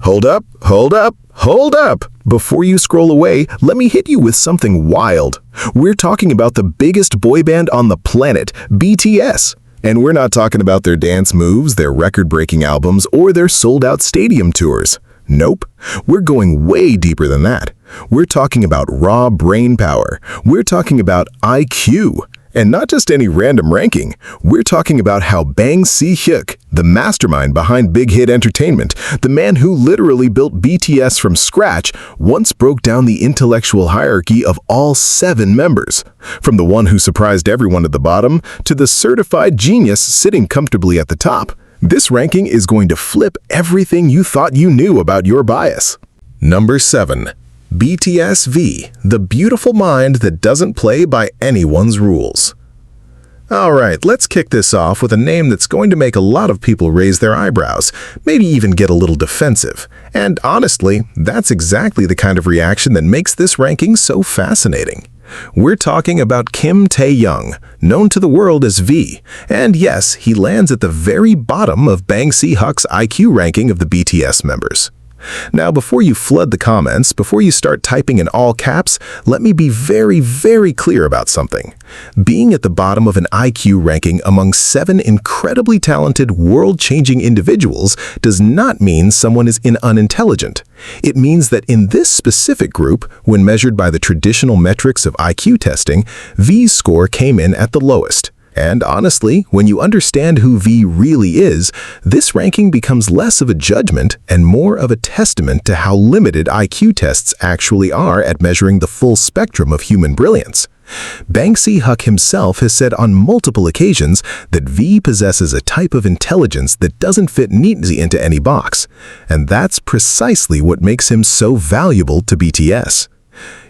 Hold up, hold up, hold up! Before you scroll away, let me hit you with something wild. We're talking about the biggest boy band on the planet, BTS. And we're not talking about their dance moves, their record-breaking albums, or their sold-out stadium tours. Nope. We're going way deeper than that. We're talking about raw brain power. We're talking about IQ. And not just any random ranking. We're talking about how Si-hyuk, the mastermind behind Big Hit Entertainment, the man who literally built BTS from scratch, once broke down the intellectual hierarchy of all 7 members. From the one who surprised everyone at the bottom, to the certified genius sitting comfortably at the top. This ranking is going to flip everything you thought you knew about your bias. Number 7. BTS V, the beautiful mind that doesn't play by anyone's rules. Alright, let's kick this off with a name that's going to make a lot of people raise their eyebrows, maybe even get a little defensive. And honestly, that's exactly the kind of reaction that makes this ranking so fascinating. We're talking about Kim Tae-young, known to the world as V. And yes, he lands at the very bottom of Si-hyuk's IQ ranking of the BTS members. Now, before you flood the comments, before you start typing in all caps, let me be very, very clear about something. Being at the bottom of an IQ ranking among 7 incredibly talented, world-changing individuals does not mean someone is unintelligent. It means that in this specific group, when measured by the traditional metrics of IQ testing, V's score came in at the lowest. And honestly, when you understand who V really is, this ranking becomes less of a judgment and more of a testament to how limited IQ tests actually are at measuring the full spectrum of human brilliance. Si-hyuk himself has said on multiple occasions that V possesses a type of intelligence that doesn't fit neatly into any box. And that's precisely what makes him so valuable to BTS.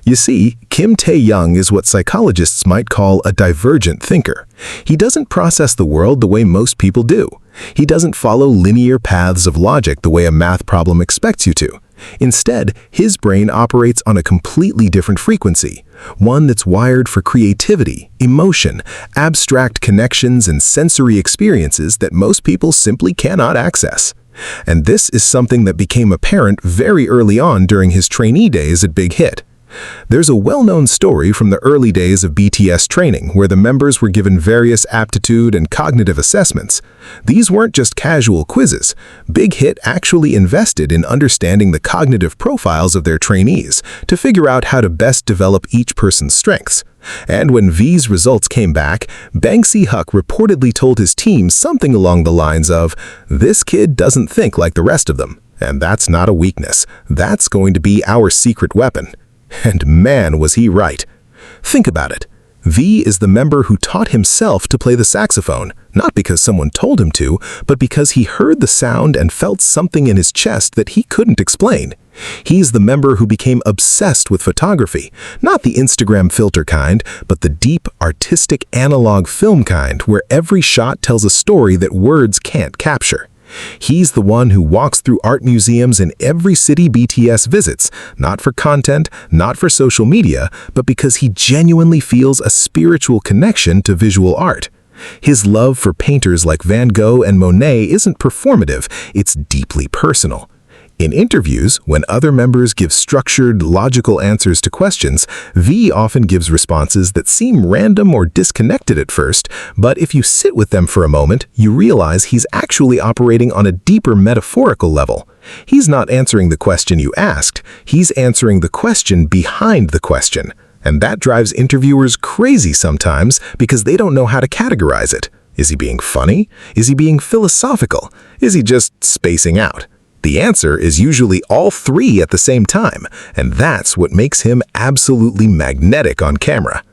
You see, Kim Tae-young is what psychologists might call a divergent thinker. He doesn't process the world the way most people do. He doesn't follow linear paths of logic the way a math problem expects you to. Instead, his brain operates on a completely different frequency, one that's wired for creativity, emotion, abstract connections, and sensory experiences that most people simply cannot access. And this is something that became apparent very early on during his trainee days at Big Hit. There's a well-known story from the early days of BTS training where the members were given various aptitude and cognitive assessments. These weren't just casual quizzes. Big Hit actually invested in understanding the cognitive profiles of their trainees to figure out how to best develop each person's strengths. And when V's results came back, Si-hyuk reportedly told his team something along the lines of, "This kid doesn't think like the rest of them. And that's not a weakness. That's going to be our secret weapon." And man, was he right. Think about it. V is the member who taught himself to play the saxophone, not because someone told him to, but because he heard the sound and felt something in his chest that he couldn't explain. He's the member who became obsessed with photography, not the Instagram filter kind, but the deep, artistic analog film kind where every shot tells a story that words can't capture. He's the one who walks through art museums in every city BTS visits, not for content, not for social media, but because he genuinely feels a spiritual connection to visual art. His love for painters like Van Gogh and Monet isn't performative, it's deeply personal. In interviews, when other members give structured, logical answers to questions, V often gives responses that seem random or disconnected at first, but if you sit with them for a moment, you realize he's actually operating on a deeper metaphorical level. He's not answering the question you asked, he's answering the question behind the question. And that drives interviewers crazy sometimes because they don't know how to categorize it. Is he being funny? Is he being philosophical? Is he just spacing out? The answer is usually all 3 at the same time, and that's what makes him absolutely magnetic on camera.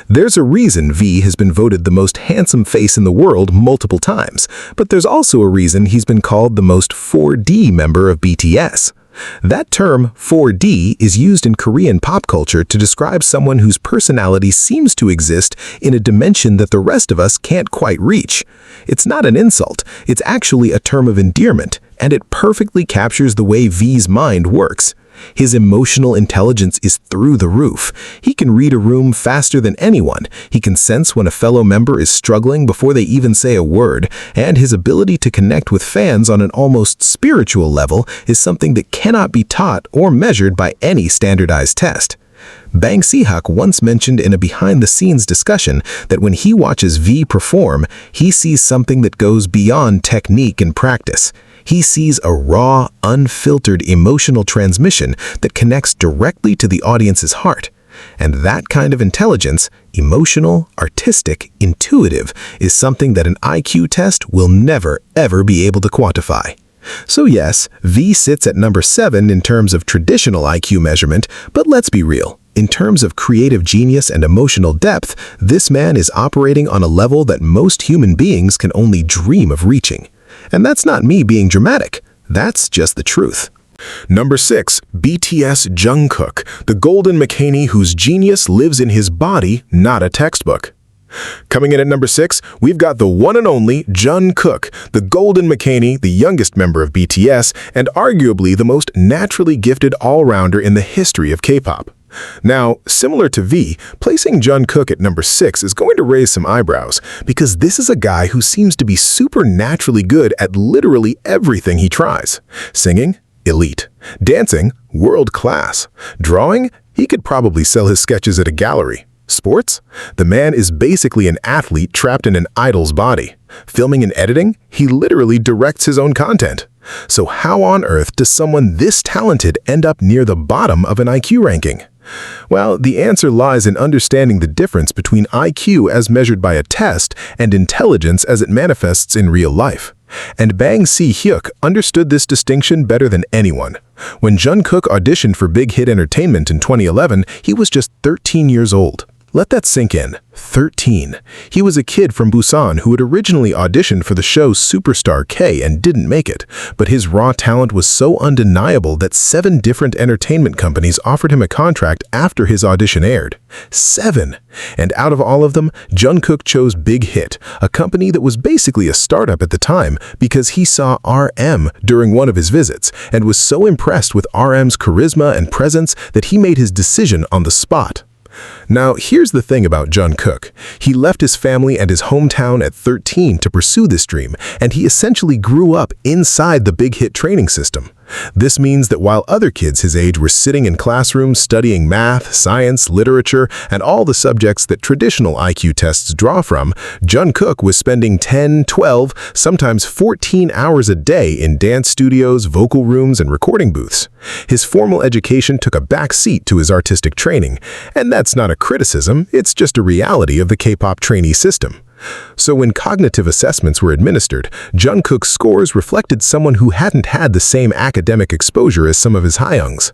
There's a reason V has been voted the most handsome face in the world multiple times, but there's also a reason he's been called the most 4D member of BTS. That term, 4D, is used in Korean pop culture to describe someone whose personality seems to exist in a dimension that the rest of us can't quite reach. It's not an insult, it's actually a term of endearment, and it perfectly captures the way V's mind works. His emotional intelligence is through the roof. He can read a room faster than anyone. He can sense when a fellow member is struggling before they even say a word, and his ability to connect with fans on an almost spiritual level is something that cannot be taught or measured by any standardized test. Bang Si-hyuk once mentioned in a behind-the-scenes discussion that when he watches V perform, he sees something that goes beyond technique and practice. He sees a raw, unfiltered emotional transmission that connects directly to the audience's heart. And that kind of intelligence, emotional, artistic, intuitive, is something that an IQ test will never, ever be able to quantify. So yes, V sits at number 7 in terms of traditional IQ measurement, but let's be real. In terms of creative genius and emotional depth, this man is operating on a level that most human beings can only dream of reaching. And that's not me being dramatic. That's just the truth. Number 6, BTS Jungkook, the golden McCaney whose genius lives in his body, not a textbook. Coming in at number 6, we've got the one and only Jungkook, the golden McCaney, the youngest member of BTS, and arguably the most naturally gifted all-rounder in the history of K-pop. Now, similar to V, placing Jungkook at number 6 is going to raise some eyebrows, because this is a guy who seems to be supernaturally good at literally everything he tries. Singing? Elite. Dancing? World class. Drawing? He could probably sell his sketches at a gallery. Sports? The man is basically an athlete trapped in an idol's body. Filming and editing? He literally directs his own content. So how on earth does someone this talented end up near the bottom of an IQ ranking? Well, the answer lies in understanding the difference between IQ as measured by a test and intelligence as it manifests in real life. And Bang Si-hyuk understood this distinction better than anyone. When Jungkook auditioned for Big Hit Entertainment in 2011, he was just 13 years old. Let that sink in. 13. He was a kid from Busan who had originally auditioned for the show Superstar K and didn't make it, but his raw talent was so undeniable that 7 different entertainment companies offered him a contract after his audition aired. 7! And out of all of them, Jungkook chose Big Hit, a company that was basically a startup at the time, because he saw RM during one of his visits and was so impressed with RM's charisma and presence that he made his decision on the spot. Now, here's the thing about Jungkook. He left his family and his hometown at 13 to pursue this dream, and he essentially grew up inside the Big Hit training system. This means that while other kids his age were sitting in classrooms studying math, science, literature, and all the subjects that traditional IQ tests draw from, Jungkook was spending 10, 12, sometimes 14 hours a day in dance studios, vocal rooms, and recording booths. His formal education took a back seat to his artistic training, and that's not a criticism, it's just a reality of the K-pop trainee system. So when cognitive assessments were administered, Jungkook's scores reflected someone who hadn't had the same academic exposure as some of his Hyungs.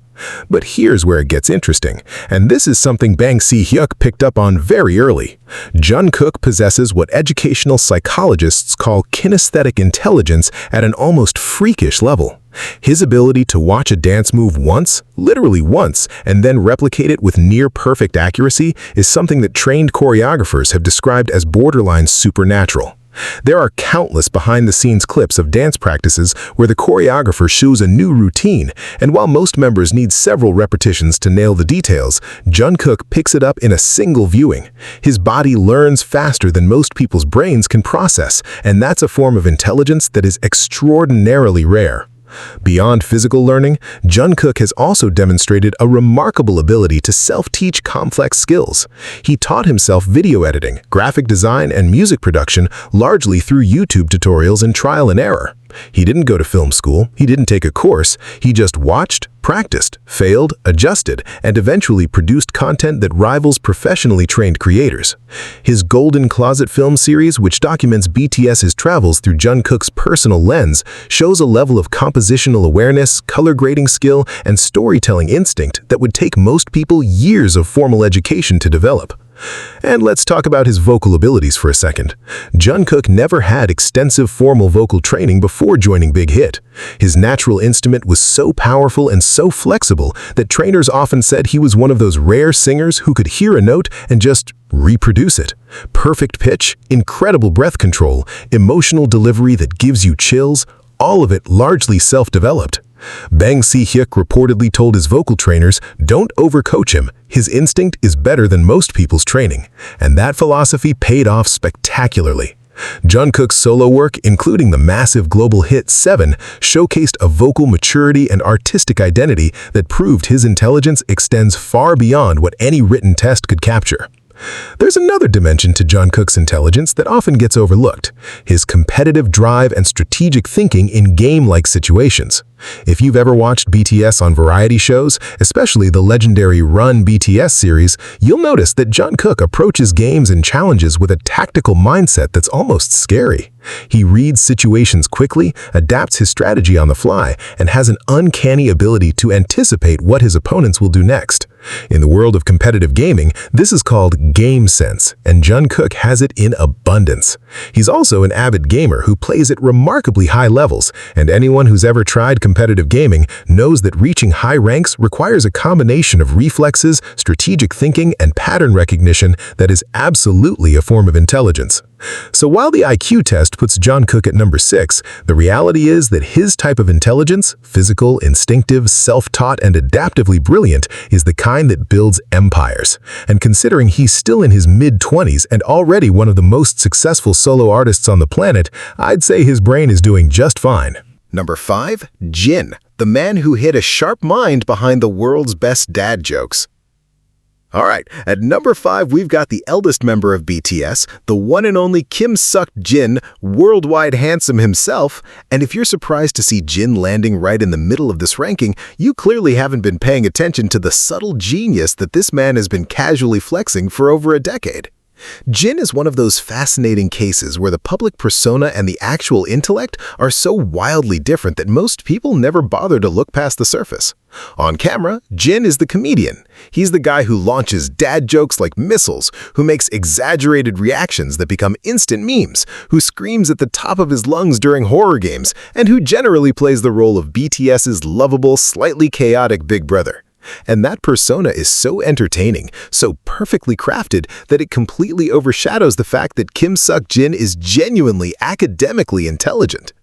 But here's where it gets interesting, and this is something Bang Si-hyuk picked up on very early. Jungkook possesses what educational psychologists call kinesthetic intelligence at an almost freakish level. His ability to watch a dance move once, literally once, and then replicate it with near-perfect accuracy is something that trained choreographers have described as borderline supernatural. There are countless behind-the-scenes clips of dance practices where the choreographer shows a new routine, and while most members need several repetitions to nail the details, Jungkook picks it up in a single viewing. His body learns faster than most people's brains can process, and that's a form of intelligence that is extraordinarily rare. Beyond physical learning, Jungkook has also demonstrated a remarkable ability to self-teach complex skills. He taught himself video editing, graphic design, and music production largely through YouTube tutorials and trial and error. He didn't go to film school, he didn't take a course, he just watched, practiced, failed, adjusted, and eventually produced content that rivals professionally trained creators. His Golden Closet film series, which documents BTS's travels through Jungkook's personal lens, shows a level of compositional awareness, color grading skill, and storytelling instinct that would take most people years of formal education to develop. And let's talk about his vocal abilities for a second. Jungkook never had extensive formal vocal training before joining Big Hit. His natural instrument was so powerful and so flexible that trainers often said he was one of those rare singers who could hear a note and just reproduce it. Perfect pitch, incredible breath control, emotional delivery that gives you chills, all of it largely self-developed. Si-hyuk reportedly told his vocal trainers, "Don't overcoach him. His instinct is better than most people's training." And that philosophy paid off spectacularly. Jungkook's solo work, including the massive global hit 7, showcased a vocal maturity and artistic identity that proved his intelligence extends far beyond what any written test could capture. There's another dimension to Jungkook's intelligence that often gets overlooked: his competitive drive and strategic thinking in game-like situations. If you've ever watched BTS on variety shows, especially the legendary Run BTS series, you'll notice that Jungkook approaches games and challenges with a tactical mindset that's almost scary. He reads situations quickly, adapts his strategy on the fly, and has an uncanny ability to anticipate what his opponents will do next. In the world of competitive gaming, this is called game sense, and Jungkook has it in abundance. He's also an avid gamer who plays at remarkably high levels, and anyone who's ever tried competitive gaming knows that reaching high ranks requires a combination of reflexes, strategic thinking, and pattern recognition that is absolutely a form of intelligence. So while the IQ test puts Jungkook at number 6, the reality is that his type of intelligence, physical, instinctive, self-taught, and adaptively brilliant, is the kind that builds empires. And considering he's still in his mid-20s and already one of the most successful solo artists on the planet, I'd say his brain is doing just fine. Number 5, Jin, the man who hid a sharp mind behind the world's best dad jokes. All right, at number 5, we've got the eldest member of BTS, the one and only Jin, worldwide handsome himself. And if you're surprised to see Jin landing right in the middle of this ranking, you clearly haven't been paying attention to the subtle genius that this man has been casually flexing for over a decade. Jin is one of those fascinating cases where the public persona and the actual intellect are so wildly different that most people never bother to look past the surface. On camera, Jin is the comedian. He's the guy who launches dad jokes like missiles, who makes exaggerated reactions that become instant memes, who screams at the top of his lungs during horror games, and who generally plays the role of BTS's lovable, slightly chaotic big brother. And that persona is so entertaining, so perfectly crafted, that it completely overshadows the fact that Jin is genuinely academically intelligent.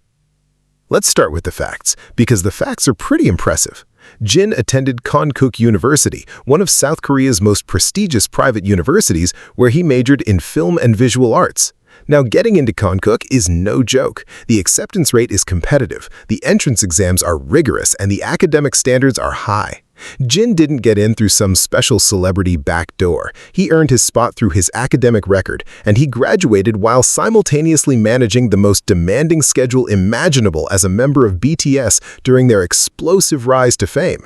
Let's start with the facts, because the facts are pretty impressive. Jin attended Konkuk University, one of South Korea's most prestigious private universities, where he majored in film and visual arts. Now, getting into Konkuk is no joke. The acceptance rate is competitive, the entrance exams are rigorous, and the academic standards are high. Jin didn't get in through some special celebrity back door. He earned his spot through his academic record, and he graduated while simultaneously managing the most demanding schedule imaginable as a member of BTS during their explosive rise to fame.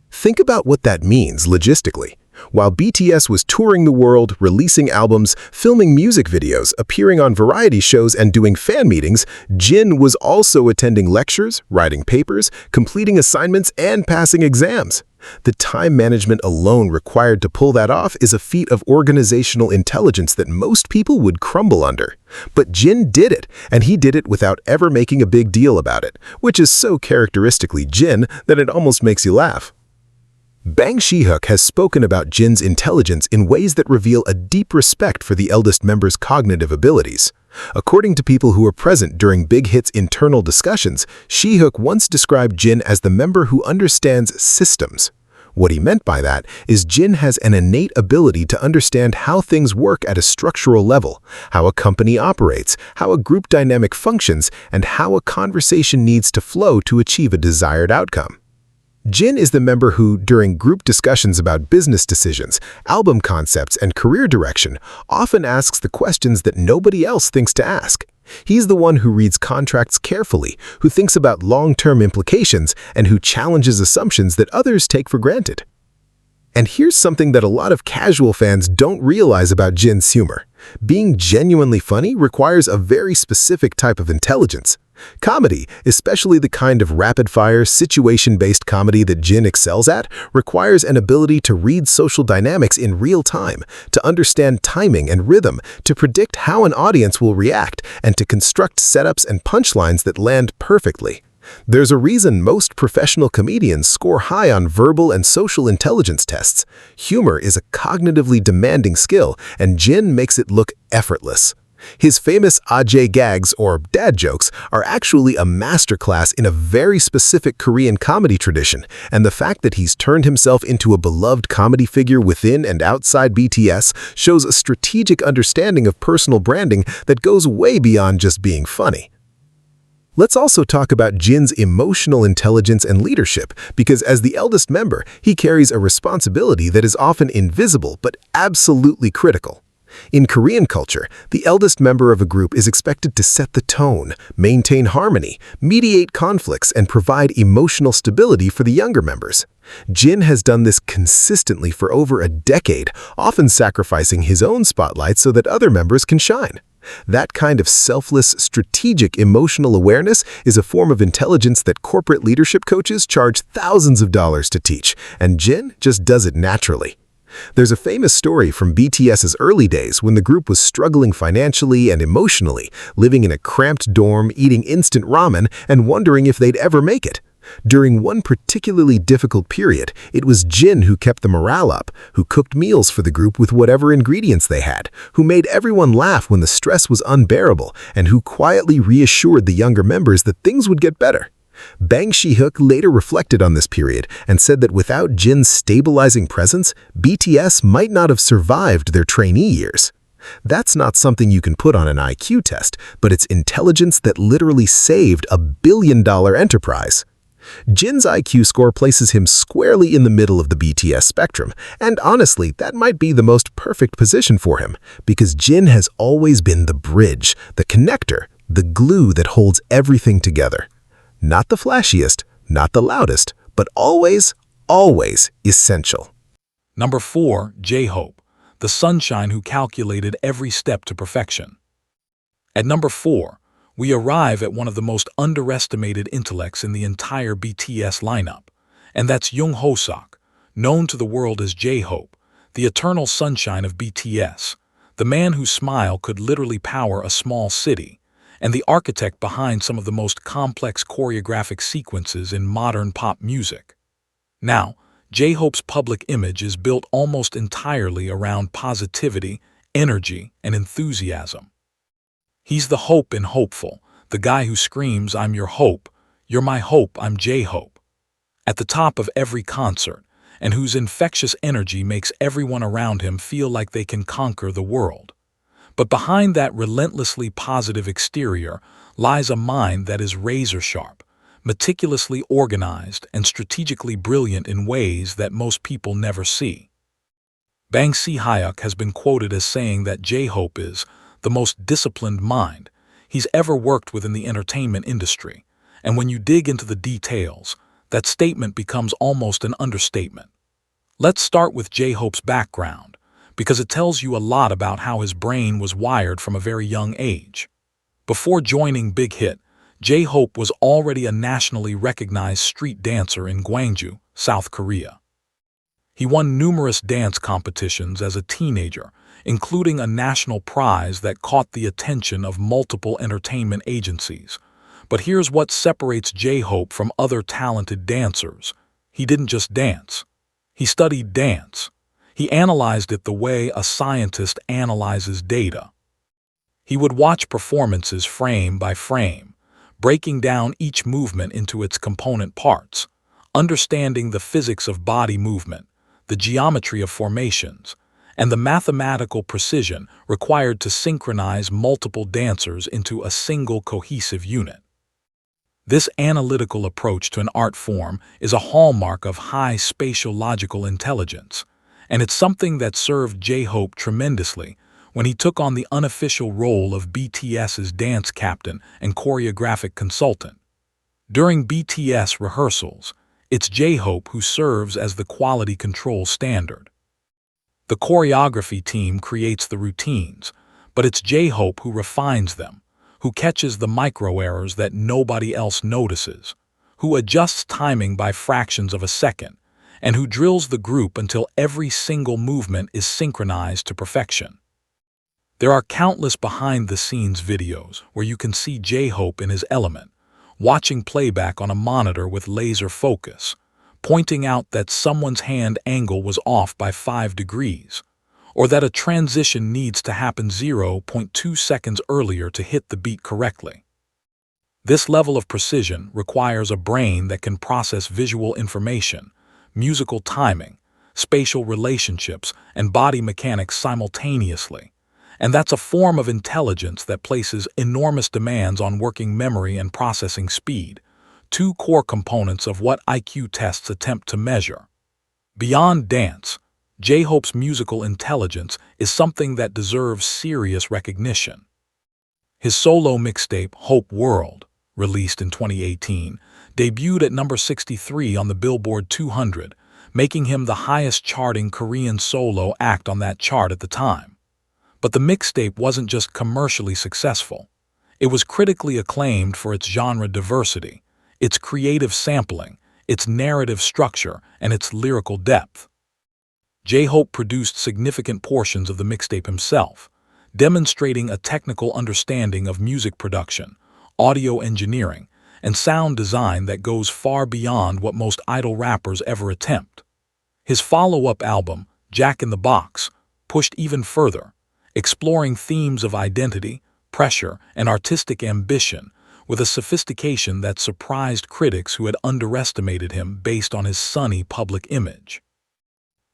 Think about what that means logistically. While BTS was touring the world, releasing albums, filming music videos, appearing on variety shows, and doing fan meetings, Jin was also attending lectures, writing papers, completing assignments, and passing exams. The time management alone required to pull that off is a feat of organizational intelligence that most people would crumble under. But Jin did it, and he did it without ever making a big deal about it, which is so characteristically Jin that it almost makes you laugh. Si-hyuk has spoken about Jin's intelligence in ways that reveal a deep respect for the eldest member's cognitive abilities. According to people who were present during Big Hit's internal discussions, Si-hyuk once described Jin as the member who understands systems. What he meant by that is Jin has an innate ability to understand how things work at a structural level, how a company operates, how a group dynamic functions, and how a conversation needs to flow to achieve a desired outcome. Jin is the member who, during group discussions about business decisions, album concepts, and career direction, often asks the questions that nobody else thinks to ask. He's the one who reads contracts carefully, who thinks about long-term implications, and who challenges assumptions that others take for granted. And here's something that a lot of casual fans don't realize about Jin's humor. Being genuinely funny requires a very specific type of intelligence. Comedy, especially the kind of rapid-fire, situation-based comedy that Jin excels at, requires an ability to read social dynamics in real time, to understand timing and rhythm, to predict how an audience will react, and to construct setups and punchlines that land perfectly. There's a reason most professional comedians score high on verbal and social intelligence tests. Humor is a cognitively demanding skill, and Jin makes it look effortless. His famous AJ gags, or dad jokes, are actually a masterclass in a very specific Korean comedy tradition, and the fact that he's turned himself into a beloved comedy figure within and outside BTS shows a strategic understanding of personal branding that goes way beyond just being funny. Let's also talk about Jin's emotional intelligence and leadership, because as the eldest member, he carries a responsibility that is often invisible but absolutely critical. In Korean culture, the eldest member of a group is expected to set the tone, maintain harmony, mediate conflicts, and provide emotional stability for the younger members. Jin has done this consistently for over a decade, often sacrificing his own spotlight so that other members can shine. That kind of selfless, strategic emotional awareness is a form of intelligence that corporate leadership coaches charge thousands of dollars to teach, and Jin just does it naturally. There's a famous story from BTS's early days when the group was struggling financially and emotionally, living in a cramped dorm, eating instant ramen, and wondering if they'd ever make it. During one particularly difficult period, it was Jin who kept the morale up, who cooked meals for the group with whatever ingredients they had, who made everyone laugh when the stress was unbearable, and who quietly reassured the younger members that things would get better. Si-hyuk later reflected on this period and said that without Jin's stabilizing presence, BTS might not have survived their trainee years. That's not something you can put on an IQ test, but it's intelligence that literally saved a billion-dollar enterprise. Jin's IQ score places him squarely in the middle of the BTS spectrum, and honestly, that might be the most perfect position for him, because Jin has always been the bridge, the connector, the glue that holds everything together. Not the flashiest, not the loudest, but always, always essential. Number 4, J-Hope, the sunshine who calculated every step to perfection. At number 4, we arrive at one of the most underestimated intellects in the entire BTS lineup, and that's Jungkook, known to the world as J-Hope, the eternal sunshine of BTS, the man whose smile could literally power a small city, and the architect behind some of the most complex choreographic sequences in modern pop music. Now, J-Hope's public image is built almost entirely around positivity, energy, and enthusiasm. He's the hope in Hopeful, the guy who screams, "I'm your hope, you're my hope, I'm J-Hope," at the top of every concert, and whose infectious energy makes everyone around him feel like they can conquer the world. But behind that relentlessly positive exterior lies a mind that is razor-sharp, meticulously organized, and strategically brilliant in ways that most people never see. Si-hyuk has been quoted as saying that J-Hope is the most disciplined mind he's ever worked with in the entertainment industry, and when you dig into the details, that statement becomes almost an understatement. Let's start with J-Hope's background, because it tells you a lot about how his brain was wired from a very young age. Before joining Big Hit, J-Hope was already a nationally recognized street dancer in Gwangju, South Korea. He won numerous dance competitions as a teenager, including a national prize that caught the attention of multiple entertainment agencies. But here's what separates J-Hope from other talented dancers. He didn't just dance. He studied dance. He analyzed it the way a scientist analyzes data. He would watch performances frame by frame, breaking down each movement into its component parts, understanding the physics of body movement, the geometry of formations, and the mathematical precision required to synchronize multiple dancers into a single cohesive unit. This analytical approach to an art form is a hallmark of high spatial-logical intelligence, and it's something that served J-Hope tremendously when he took on the unofficial role of BTS's dance captain and choreographic consultant. During BTS rehearsals, it's J-Hope who serves as the quality control standard. The choreography team creates the routines, but it's J-Hope who refines them, who catches the micro-errors that nobody else notices, who adjusts timing by fractions of a second, and who drills the group until every single movement is synchronized to perfection. There are countless behind-the-scenes videos where you can see J-Hope in his element, watching playback on a monitor with laser focus, pointing out that someone's hand angle was off by 5 degrees, or that a transition needs to happen 0.2 seconds earlier to hit the beat correctly. This level of precision requires a brain that can process visual information, musical timing, spatial relationships, and body mechanics simultaneously. And that's a form of intelligence that places enormous demands on working memory and processing speed, two core components of what IQ tests attempt to measure. Beyond dance, J-Hope's musical intelligence is something that deserves serious recognition. His solo mixtape, Hope World, released in 2018, debuted at number 63 on the Billboard 200, making him the highest-charting Korean solo act on that chart at the time. But the mixtape wasn't just commercially successful. It was critically acclaimed for its genre diversity, its creative sampling, its narrative structure, and its lyrical depth. J-Hope produced significant portions of the mixtape himself, demonstrating a technical understanding of music production, audio engineering, and sound design that goes far beyond what most idol rappers ever attempt. His follow-up album, Jack in the Box, pushed even further, exploring themes of identity, pressure, and artistic ambition with a sophistication that surprised critics who had underestimated him based on his sunny public image.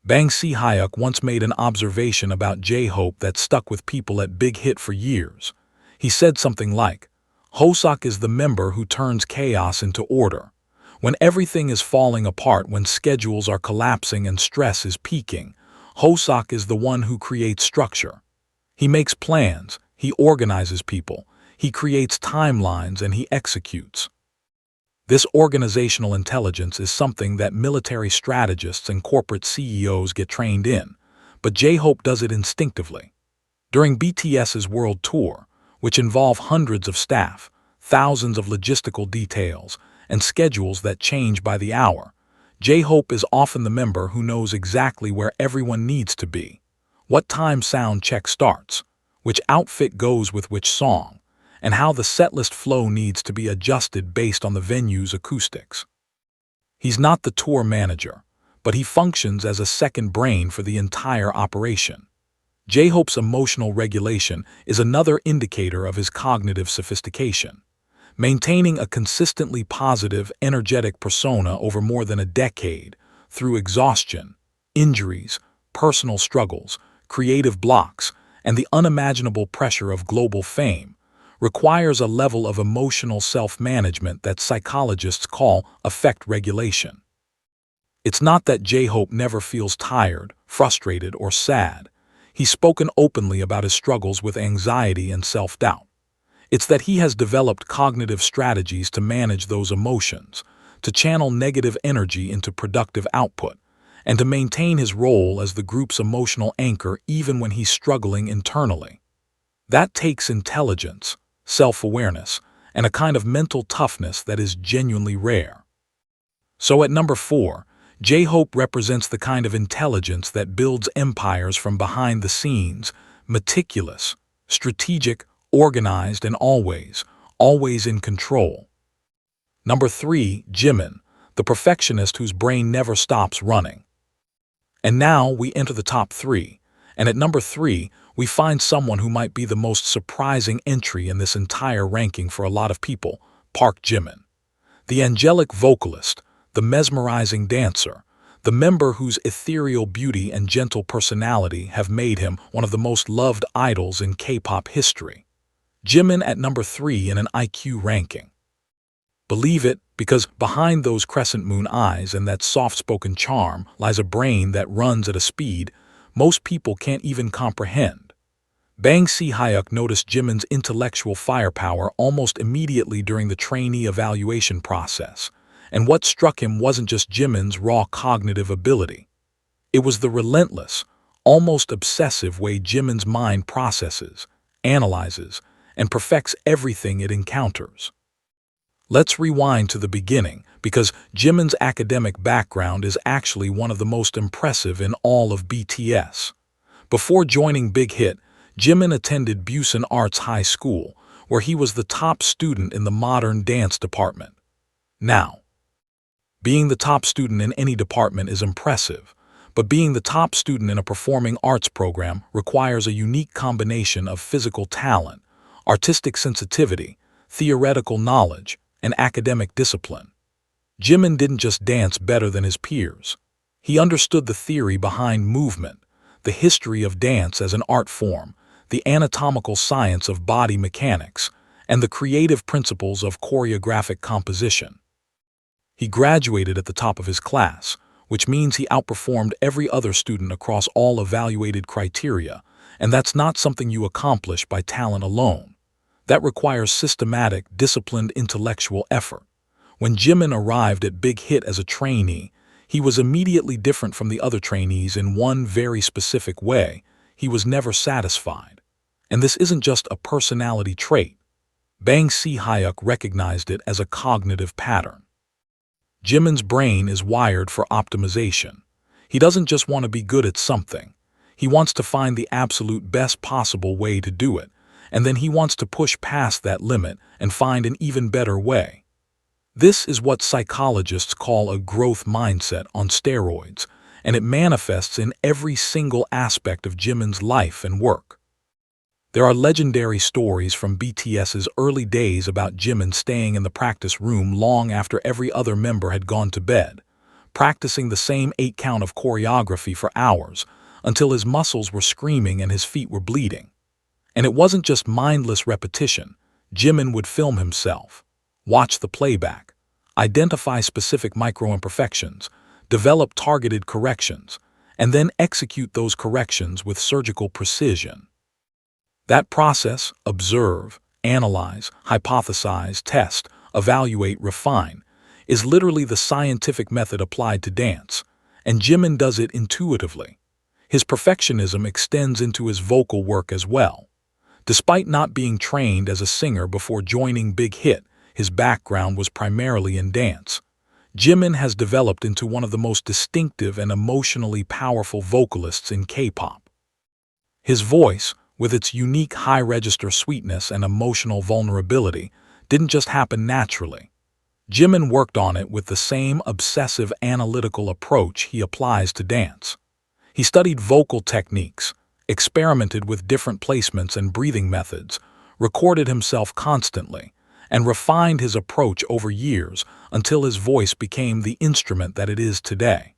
Si-hyuk once made an observation about J-Hope that stuck with people at Big Hit for years. He said something like, "Hoseok is the member who turns chaos into order. When everything is falling apart, when schedules are collapsing and stress is peaking, Hoseok is the one who creates structure. He makes plans, he organizes people, he creates timelines, and he executes." This organizational intelligence is something that military strategists and corporate CEOs get trained in, but J-Hope does it instinctively. During BTS's world tour, which involve hundreds of staff, thousands of logistical details, and schedules that change by the hour, J-Hope is often the member who knows exactly where everyone needs to be, what time sound check starts, which outfit goes with which song, and how the setlist flow needs to be adjusted based on the venue's acoustics. He's not the tour manager, but he functions as a second brain for the entire operation. J-Hope's emotional regulation is another indicator of his cognitive sophistication. Maintaining a consistently positive, energetic persona over more than a decade, through exhaustion, injuries, personal struggles, creative blocks, and the unimaginable pressure of global fame, requires a level of emotional self-management that psychologists call affect regulation. It's not that J-Hope never feels tired, frustrated, or sad. He's spoken openly about his struggles with anxiety and self-doubt. It's that he has developed cognitive strategies to manage those emotions, to channel negative energy into productive output, and to maintain his role as the group's emotional anchor even when he's struggling internally. That takes intelligence, self-awareness, and a kind of mental toughness that is genuinely rare. So at number 4, J-Hope represents the kind of intelligence that builds empires from behind the scenes, meticulous, strategic, organized, and always in control. Number 3, Jimin, the perfectionist whose brain never stops running. And now we enter the top 3, and at number 3, we find someone who might be the most surprising entry in this entire ranking for a lot of people, Park Jimin. The angelic vocalist, the mesmerizing dancer, the member whose ethereal beauty and gentle personality have made him one of the most loved idols in K-pop history. Jimin at number 3 in an IQ ranking. Believe it, because behind those crescent moon eyes and that soft-spoken charm lies a brain that runs at a speed most people can't even comprehend. Si-hyuk noticed Jimin's intellectual firepower almost immediately during the trainee evaluation process, and what struck him wasn't just Jimin's raw cognitive ability. It was the relentless, almost obsessive way Jimin's mind processes, analyzes, and perfects everything it encounters. Let's rewind to the beginning, because Jimin's academic background is actually one of the most impressive in all of BTS. Before joining Big Hit, Jimin attended Busan Arts High School, where he was the top student in the modern dance department. Now, being the top student in any department is impressive, But being the top student in a performing arts program requires a unique combination of physical talent, artistic sensitivity, theoretical knowledge, and academic discipline. Jimin didn't just dance better than his peers. He understood the theory behind movement, the history of dance as an art form, the anatomical science of body mechanics, and the creative principles of choreographic composition. He graduated at the top of his class, which means he outperformed every other student across all evaluated criteria, and that's not something you accomplish by talent alone. That requires systematic, disciplined intellectual effort. When Jimin arrived at Big Hit as a trainee, he was immediately different from the other trainees in one very specific way: he was never satisfied. And this isn't just a personality trait. Si-hyuk recognized it as a cognitive pattern. Jimin's brain is wired for optimization. He doesn't just want to be good at something. He wants to find the absolute best possible way to do it, and then he wants to push past that limit and find an even better way. This is what psychologists call a growth mindset on steroids, and it manifests in every single aspect of Jimin's life and work. There are legendary stories from BTS's early days about Jimin staying in the practice room long after every other member had gone to bed, practicing the same 8 count of choreography for hours until his muscles were screaming and his feet were bleeding. And it wasn't just mindless repetition. Jimin would film himself, watch the playback, identify specific micro-imperfections, develop targeted corrections, and then execute those corrections with surgical precision. That process, observe, analyze, hypothesize, test, evaluate, refine, is literally the scientific method applied to dance, and Jimin does it intuitively. His perfectionism extends into his vocal work as well. Despite not being trained as a singer before joining Big Hit, his background was primarily in dance. Jimin has developed into one of the most distinctive and emotionally powerful vocalists in K-pop. His voice, with its unique high-register sweetness and emotional vulnerability, didn't just happen naturally. Jimin worked on it with the same obsessive analytical approach he applies to dance. He studied vocal techniques, experimented with different placements and breathing methods, recorded himself constantly, and refined his approach over years until his voice became the instrument that it is today.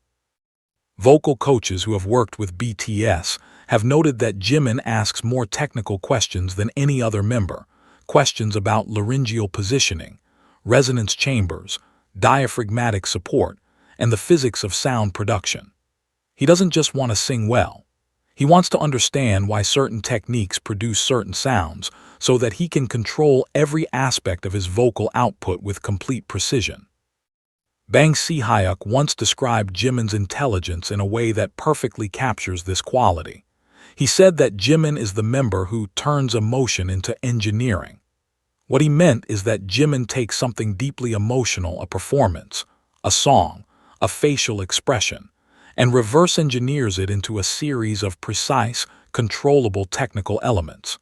Vocal coaches who have worked with BTS have noted that Jimin asks more technical questions than any other member, questions about laryngeal positioning, resonance chambers, diaphragmatic support, and the physics of sound production. He doesn't just want to sing well. He wants to understand why certain techniques produce certain sounds so that he can control every aspect of his vocal output with complete precision. Si-hyuk once described Jimin's intelligence in a way that perfectly captures this quality. He said that Jimin is the member who turns emotion into engineering. What he meant is that Jimin takes something deeply emotional, a performance, a song, a facial expression, and reverse engineers it into a series of precise, controllable technical elements.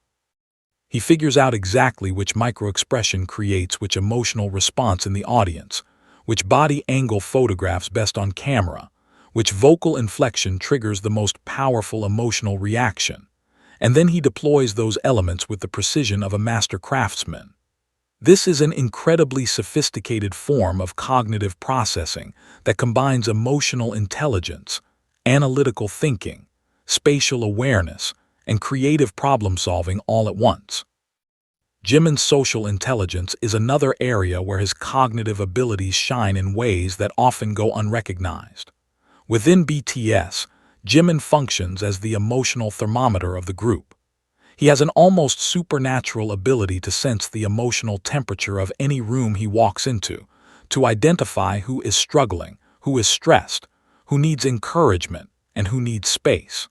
He figures out exactly which micro-expression creates which emotional response in the audience, which body angle photographs best on camera, which vocal inflection triggers the most powerful emotional reaction, and then he deploys those elements with the precision of a master craftsman. This is an incredibly sophisticated form of cognitive processing that combines emotional intelligence, analytical thinking, spatial awareness, and creative problem-solving all at once. Jimin's social intelligence is another area where his cognitive abilities shine in ways that often go unrecognized. Within BTS, Jimin functions as the emotional thermometer of the group. He has an almost supernatural ability to sense the emotional temperature of any room he walks into, to identify who is struggling, who is stressed, who needs encouragement, and who needs space.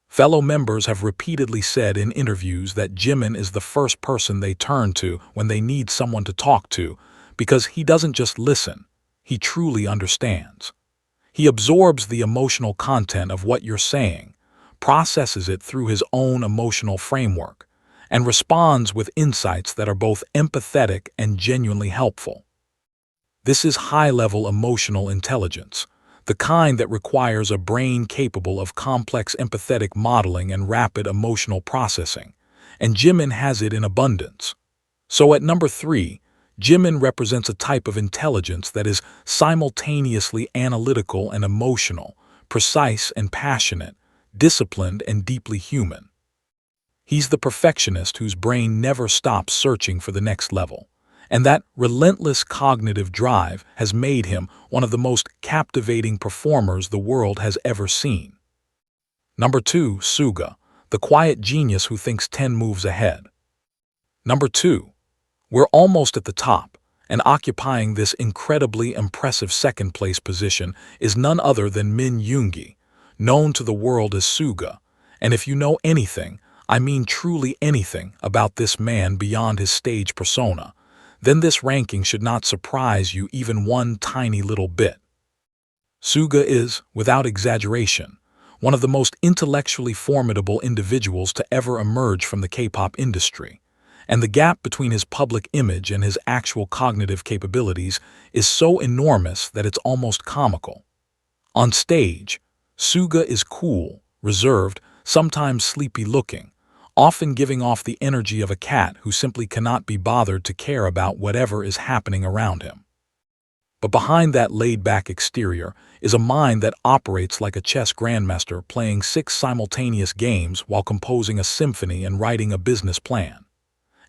Fellow members have repeatedly said in interviews that Jimin is the first person they turn to when they need someone to talk to, because he doesn't just listen, he truly understands. He absorbs the emotional content of what you're saying, processes it through his own emotional framework, and responds with insights that are both empathetic and genuinely helpful. This is high-level emotional intelligence, the kind that requires a brain capable of complex empathetic modeling and rapid emotional processing, and Jimin has it in abundance. So at number 3, Jimin represents a type of intelligence that is simultaneously analytical and emotional, precise and passionate, disciplined and deeply human. He's the perfectionist whose brain never stops searching for the next level, and that relentless cognitive drive has made him one of the most captivating performers the world has ever seen. Number 2, Suga, the quiet genius who thinks 10 moves ahead. Number 2. We're almost at the top, and occupying this incredibly impressive second-place position is none other than Min Yoongi, known to the world as Suga, and if you know anything, I mean truly anything about this man beyond his stage persona, then this ranking should not surprise you even one tiny little bit. Suga is, without exaggeration, one of the most intellectually formidable individuals to ever emerge from the K-pop industry, and the gap between his public image and his actual cognitive capabilities is so enormous that it's almost comical. On stage, Suga is cool, reserved, sometimes sleepy-looking, often giving off the energy of a cat who simply cannot be bothered to care about whatever is happening around him. But behind that laid-back exterior is a mind that operates like a chess grandmaster playing 6 simultaneous games while composing a symphony and writing a business plan.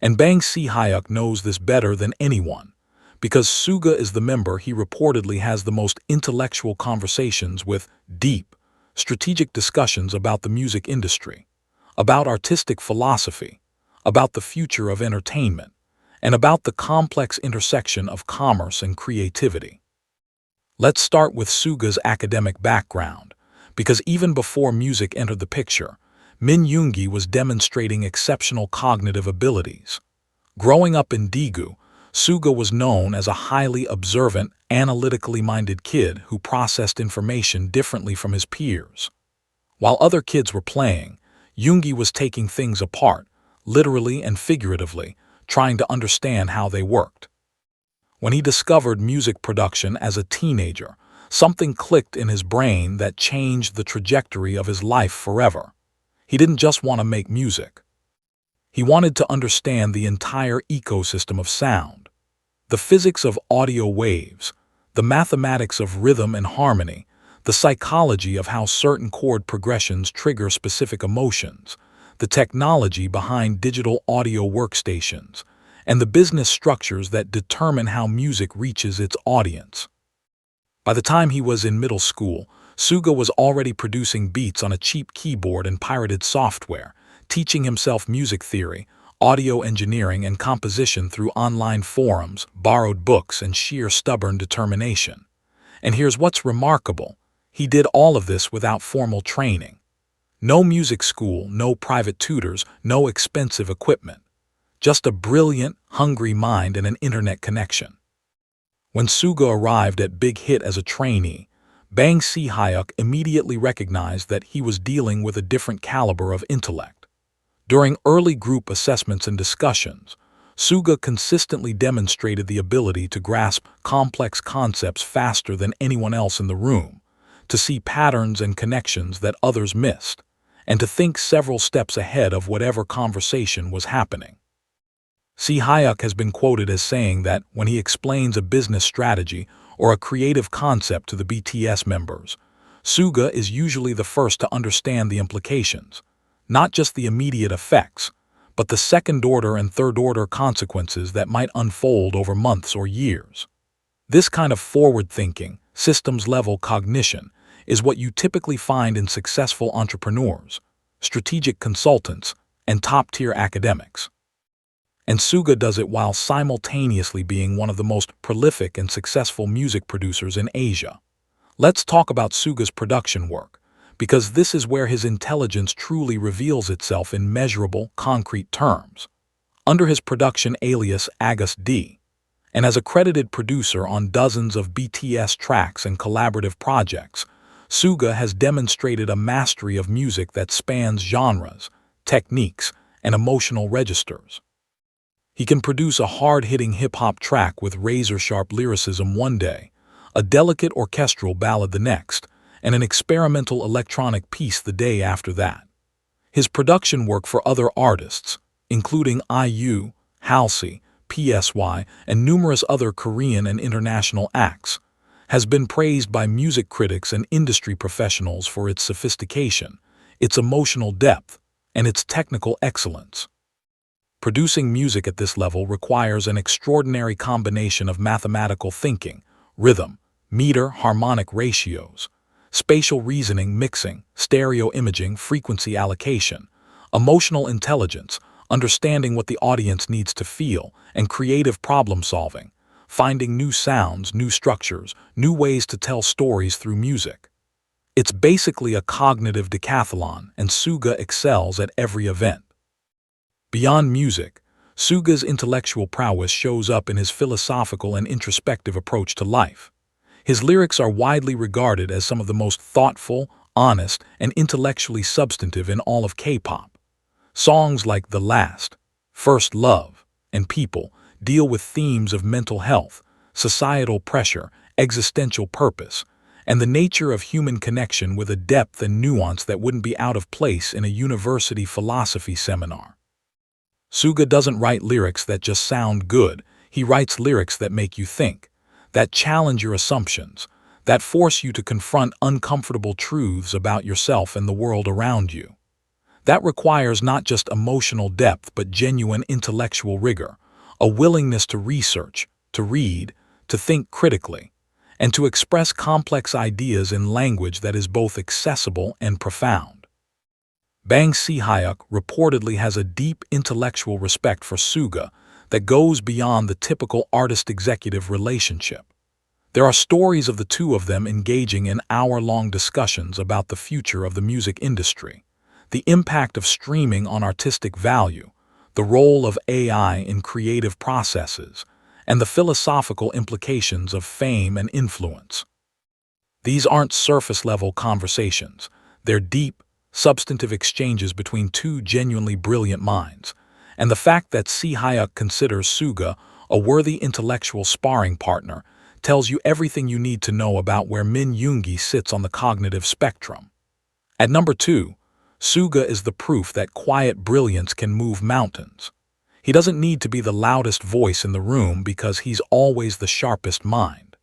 And Si-hyuk knows this better than anyone, because Suga is the member he reportedly has the most intellectual conversations with, deep, strategic discussions about the music industry, about artistic philosophy, about the future of entertainment, and about the complex intersection of commerce and creativity. Let's start with Suga's academic background, because even before music entered the picture, Min Yoongi was demonstrating exceptional cognitive abilities. Growing up in Daegu, Suga was known as a highly observant, analytically minded kid who processed information differently from his peers. While other kids were playing, Yoongi was taking things apart, literally and figuratively, trying to understand how they worked. When he discovered music production as a teenager, something clicked in his brain that changed the trajectory of his life forever. He didn't just want to make music. He wanted to understand the entire ecosystem of sound, the physics of audio waves, the mathematics of rhythm and harmony, the psychology of how certain chord progressions trigger specific emotions, the technology behind digital audio workstations, and the business structures that determine how music reaches its audience. By the time he was in middle school, Suga was already producing beats on a cheap keyboard and pirated software, teaching himself music theory, audio engineering, and composition through online forums, borrowed books, and sheer stubborn determination. And here's what's remarkable. He did all of this without formal training. No music school, no private tutors, no expensive equipment. Just a brilliant, hungry mind and an internet connection. When Suga arrived at Big Hit as a trainee, Si-hyuk immediately recognized that he was dealing with a different caliber of intellect. During early group assessments and discussions, Suga consistently demonstrated the ability to grasp complex concepts faster than anyone else in the room, to see patterns and connections that others missed, and to think several steps ahead of whatever conversation was happening. Si-hyuk has been quoted as saying that when he explains a business strategy or a creative concept to the BTS members, Suga is usually the first to understand the implications, not just the immediate effects, but the second-order and third-order consequences that might unfold over months or years. This kind of forward-thinking, systems-level cognition is what you typically find in successful entrepreneurs, strategic consultants, and top-tier academics. And Suga does it while simultaneously being one of the most prolific and successful music producers in Asia. Let's talk about Suga's production work, because this is where his intelligence truly reveals itself in measurable, concrete terms. Under his production alias August D, and as a credited producer on dozens of BTS tracks and collaborative projects, Suga has demonstrated a mastery of music that spans genres, techniques, and emotional registers. He can produce a hard-hitting hip-hop track with razor-sharp lyricism one day, a delicate orchestral ballad the next, and an experimental electronic piece the day after that. His production work for other artists, including IU, Halsey, PSY, and numerous other Korean and international acts, has been praised by music critics and industry professionals for its sophistication, its emotional depth, and its technical excellence. Producing music at this level requires an extraordinary combination of mathematical thinking, rhythm, meter, harmonic ratios, spatial reasoning, mixing, stereo imaging, frequency allocation, emotional intelligence, understanding what the audience needs to feel, and creative problem solving, finding new sounds, new structures, new ways to tell stories through music. It's basically a cognitive decathlon, and Suga excels at every event. Beyond music, Suga's intellectual prowess shows up in his philosophical and introspective approach to life. His lyrics are widely regarded as some of the most thoughtful, honest, and intellectually substantive in all of K-pop. Songs like The Last, First Love, and People deal with themes of mental health, societal pressure, existential purpose, and the nature of human connection with a depth and nuance that wouldn't be out of place in a university philosophy seminar. Suga doesn't write lyrics that just sound good, he writes lyrics that make you think, that challenge your assumptions, that force you to confront uncomfortable truths about yourself and the world around you. That requires not just emotional depth but genuine intellectual rigor, a willingness to research, to read, to think critically, and to express complex ideas in language that is both accessible and profound. Bang Si-hyuk reportedly has a deep intellectual respect for Suga that goes beyond the typical artist-executive relationship. There are stories of the two of them engaging in hour-long discussions about the future of the music industry, the impact of streaming on artistic value, the role of AI in creative processes, and the philosophical implications of fame and influence. These aren't surface-level conversations. They're deep, substantive exchanges between two genuinely brilliant minds, and the fact that Si-hyuk considers Suga a worthy intellectual sparring partner tells you everything you need to know about where Min Yoongi sits on the cognitive spectrum. At number 2, Suga is the proof that quiet brilliance can move mountains. He doesn't need to be the loudest voice in the room because he's always the sharpest mind.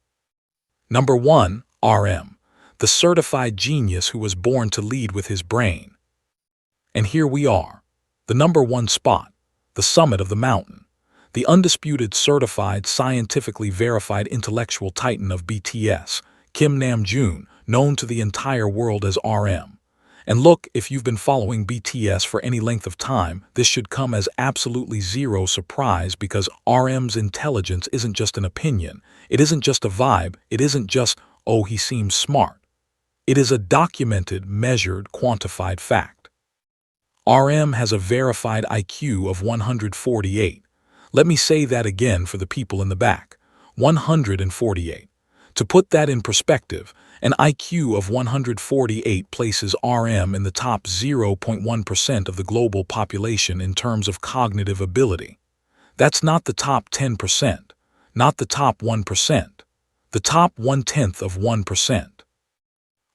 Number 1, RM, the certified genius who was born to lead with his brain. And here we are, the number 1 spot, the summit of the mountain, the undisputed certified scientifically verified intellectual titan of BTS, Kim Namjoon, known to the entire world as RM. And look, if you've been following BTS for any length of time, this should come as absolutely zero surprise because RM's intelligence isn't just an opinion, it isn't just a vibe, it isn't just, oh, he seems smart. It is a documented, measured, quantified fact. RM has a verified IQ of 148. Let me say that again for the people in the back. 148. To put that in perspective, an IQ of 148 places RM in the top 0.1% of the global population in terms of cognitive ability. That's not the top 10%, not the top 1%, the top 1/10 of 1%.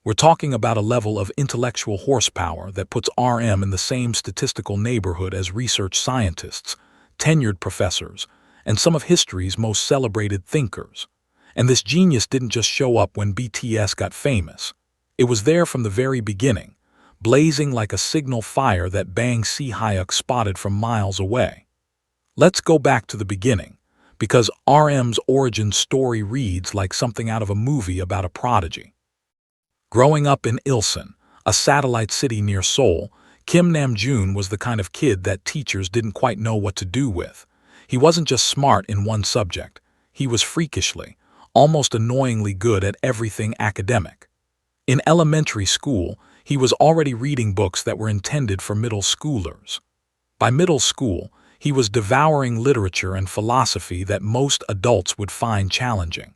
We're talking about a level of intellectual horsepower that puts RM in the same statistical neighborhood as research scientists, tenured professors, and some of history's most celebrated thinkers. And this genius didn't just show up when BTS got famous. It was there from the very beginning, blazing like a signal fire that Bang Si-hyuk spotted from miles away. Let's go back to the beginning, because RM's origin story reads like something out of a movie about a prodigy. Growing up in Ilsan, a satellite city near Seoul, Kim Namjoon was the kind of kid that teachers didn't quite know what to do with. He wasn't just smart in one subject, he was freakishly, almost annoyingly good at everything academic. In elementary school, he was already reading books that were intended for middle schoolers. By middle school, he was devouring literature and philosophy that most adults would find challenging.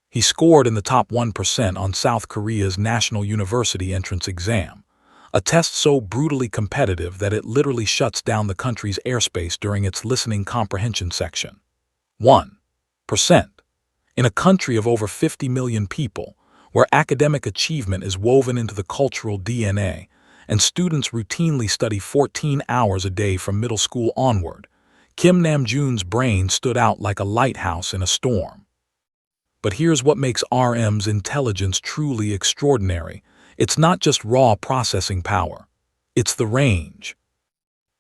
He scored in the top 1% on South Korea's National University Entrance Exam, a test so brutally competitive that it literally shuts down the country's airspace during its listening comprehension section. 1%. In a country of over 50 million people, where academic achievement is woven into the cultural DNA, and students routinely study 14 hours a day from middle school onward, Kim Namjoon's brain stood out like a lighthouse in a storm. But here's what makes RM's intelligence truly extraordinary. It's not just raw processing power. It's the range,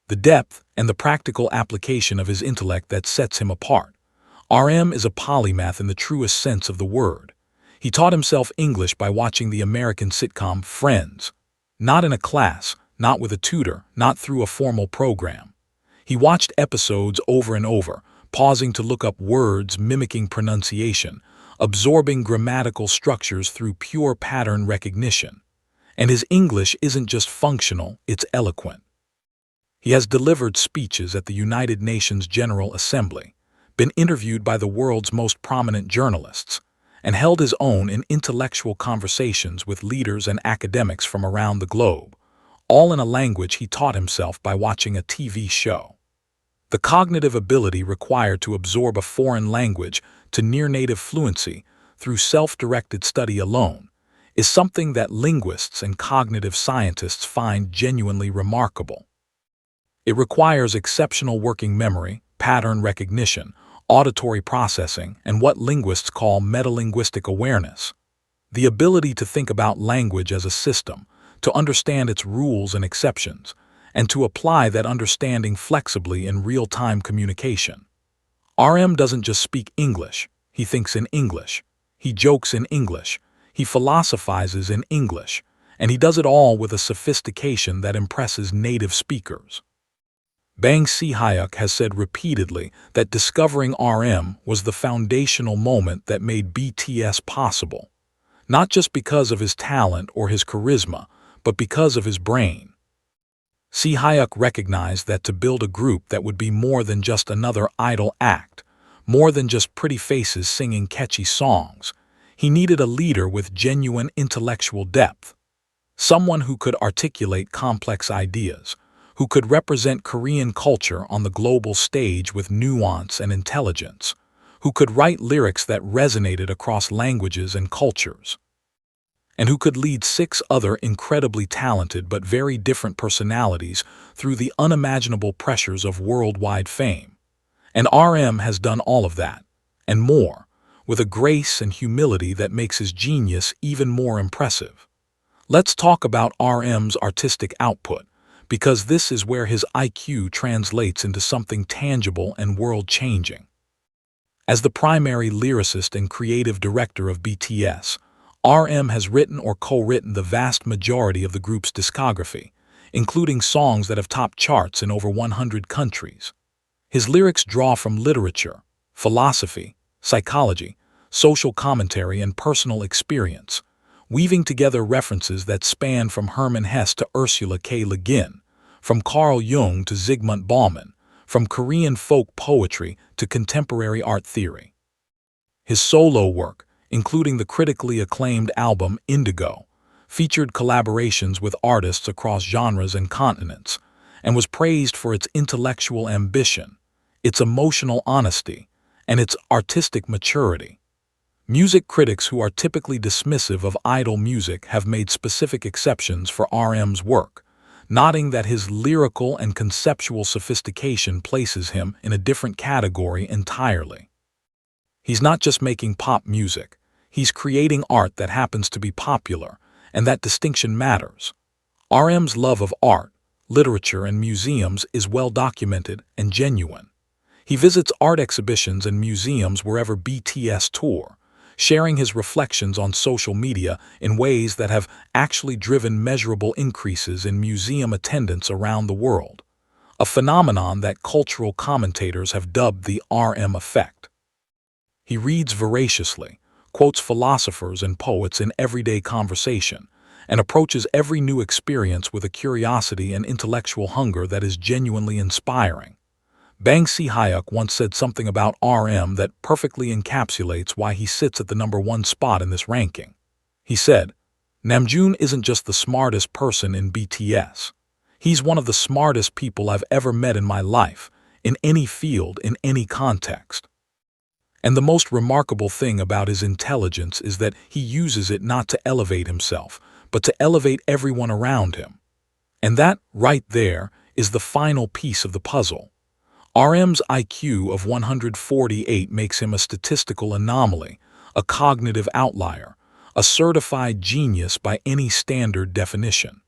the depth, and the practical application of his intellect that sets him apart. RM is a polymath in the truest sense of the word. He taught himself English by watching the American sitcom Friends. Not in a class, not with a tutor, not through a formal program. He watched episodes over and over, pausing to look up words, mimicking pronunciation, absorbing grammatical structures through pure pattern recognition. And his English isn't just functional, it's eloquent. He has delivered speeches at the United Nations General Assembly, been interviewed by the world's most prominent journalists, and held his own in intellectual conversations with leaders and academics from around the globe, all in a language he taught himself by watching a TV show. The cognitive ability required to absorb a foreign language to near-native fluency through self-directed study alone is something that linguists and cognitive scientists find genuinely remarkable. It requires exceptional working memory, pattern recognition, auditory processing, and what linguists call metalinguistic awareness. The ability to think about language as a system, to understand its rules and exceptions, and to apply that understanding flexibly in real-time communication. RM doesn't just speak English, he thinks in English, he jokes in English, he philosophizes in English, and he does it all with a sophistication that impresses native speakers. Si-hyuk has said repeatedly that discovering RM was the foundational moment that made BTS possible, not just because of his talent or his charisma, but because of his brain. Si-hyuk recognized that to build a group that would be more than just another idol act, more than just pretty faces singing catchy songs, he needed a leader with genuine intellectual depth, someone who could articulate complex ideas, who could represent Korean culture on the global stage with nuance and intelligence, who could write lyrics that resonated across languages and cultures, and who could lead 6 other incredibly talented but very different personalities through the unimaginable pressures of worldwide fame. And RM has done all of that, and more, with a grace and humility that makes his genius even more impressive. Let's talk about RM's artistic output, because this is where his IQ translates into something tangible and world-changing. As the primary lyricist and creative director of BTS, RM has written or co-written the vast majority of the group's discography, including songs that have topped charts in over 100 countries. His lyrics draw from literature, philosophy, psychology, social commentary, and personal experience, weaving together references that span from Hermann Hesse to Ursula K. Le Guin, from Carl Jung to Zygmunt Bauman, from Korean folk poetry to contemporary art theory. His solo work, including the critically acclaimed album Indigo, featured collaborations with artists across genres and continents, and was praised for its intellectual ambition, its emotional honesty, and its artistic maturity. Music critics who are typically dismissive of idol music have made specific exceptions for RM's work, noting that his lyrical and conceptual sophistication places him in a different category entirely. He's not just making pop music, he's creating art that happens to be popular, and that distinction matters. RM's love of art, literature, and museums is well documented and genuine. He visits art exhibitions and museums wherever BTS tour, sharing his reflections on social media in ways that have actually driven measurable increases in museum attendance around the world, a phenomenon that cultural commentators have dubbed the RM effect. He reads voraciously, quotes philosophers and poets in everyday conversation, and approaches every new experience with a curiosity and intellectual hunger that is genuinely inspiring. Si-hyuk once said something about RM that perfectly encapsulates why he sits at the #1 spot in this ranking. He said, "Namjoon isn't just the smartest person in BTS. He's one of the smartest people I've ever met in my life, in any field, in any context." And the most remarkable thing about his intelligence is that he uses it not to elevate himself, but to elevate everyone around him. And that, right there, is the final piece of the puzzle. RM's IQ of 148 makes him a statistical anomaly, a cognitive outlier, a certified genius by any standard definition.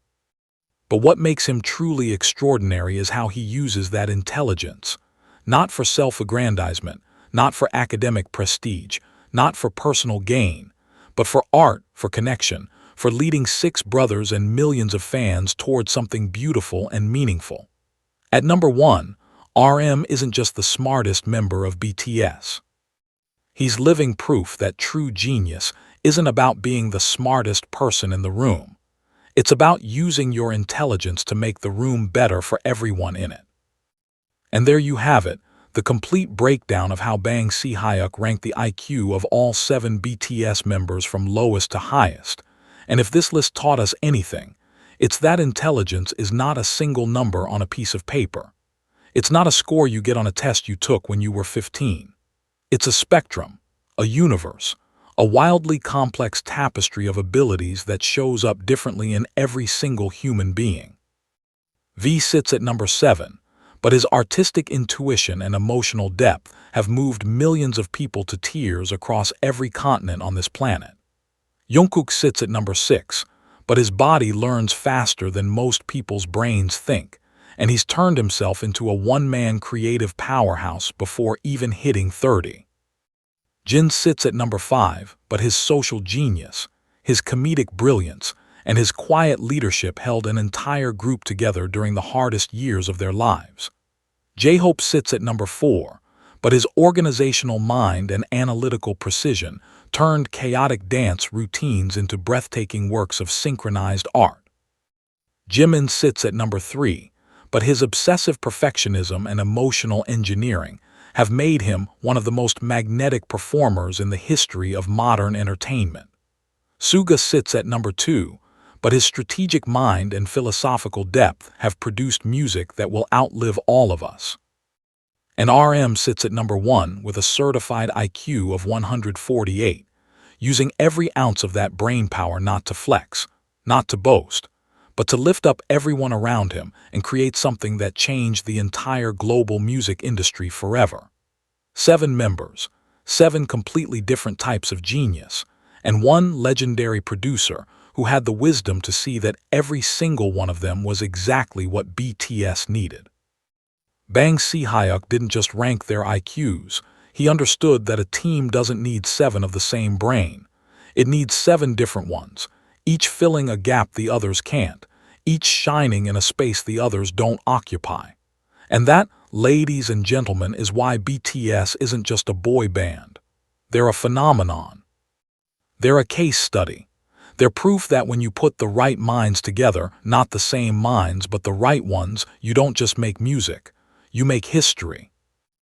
But what makes him truly extraordinary is how he uses that intelligence, not for self-aggrandizement, not for academic prestige, not for personal gain, but for art, for connection, for leading 6 brothers and millions of fans towards something beautiful and meaningful. At number 1, RM isn't just the smartest member of BTS. He's living proof that true genius isn't about being the smartest person in the room. It's about using your intelligence to make the room better for everyone in it. And there you have it, the complete breakdown of how Si-hyuk ranked the IQ of all 7 BTS members from lowest to highest. And if this list taught us anything, it's that intelligence is not a single number on a piece of paper. It's not a score you get on a test you took when you were 15. It's a spectrum, a universe, a wildly complex tapestry of abilities that shows up differently in every single human being. V sits at number 7, but his artistic intuition and emotional depth have moved millions of people to tears across every continent on this planet. Jungkook sits at number 6, but his body learns faster than most people's brains think, and he's turned himself into a one-man creative powerhouse before even hitting 30. Jin sits at number 5, but his social genius, his comedic brilliance, and his quiet leadership held an entire group together during the hardest years of their lives. J-Hope sits at number 4, but his organizational mind and analytical precision turned chaotic dance routines into breathtaking works of synchronized art. Jimin sits at number 3, but his obsessive perfectionism and emotional engineering have made him one of the most magnetic performers in the history of modern entertainment. Suga sits at number 2, but his strategic mind and philosophical depth have produced music that will outlive all of us. And RM sits at number 1 with a certified IQ of 148, using every ounce of that brainpower not to flex, not to boast, but to lift up everyone around him and create something that changed the entire global music industry forever. 7 members, 7 completely different types of genius, and 1 legendary producer who had the wisdom to see that every single one of them was exactly what BTS needed. Si-hyuk didn't just rank their IQs, he understood that a team doesn't need 7 of the same brain. It needs 7 different ones, each filling a gap the others can't, each shining in a space the others don't occupy. And that, ladies and gentlemen, is why BTS isn't just a boy band. They're a phenomenon. They're a case study. They're proof that when you put the right minds together, not the same minds but the right ones, you don't just make music, you make history.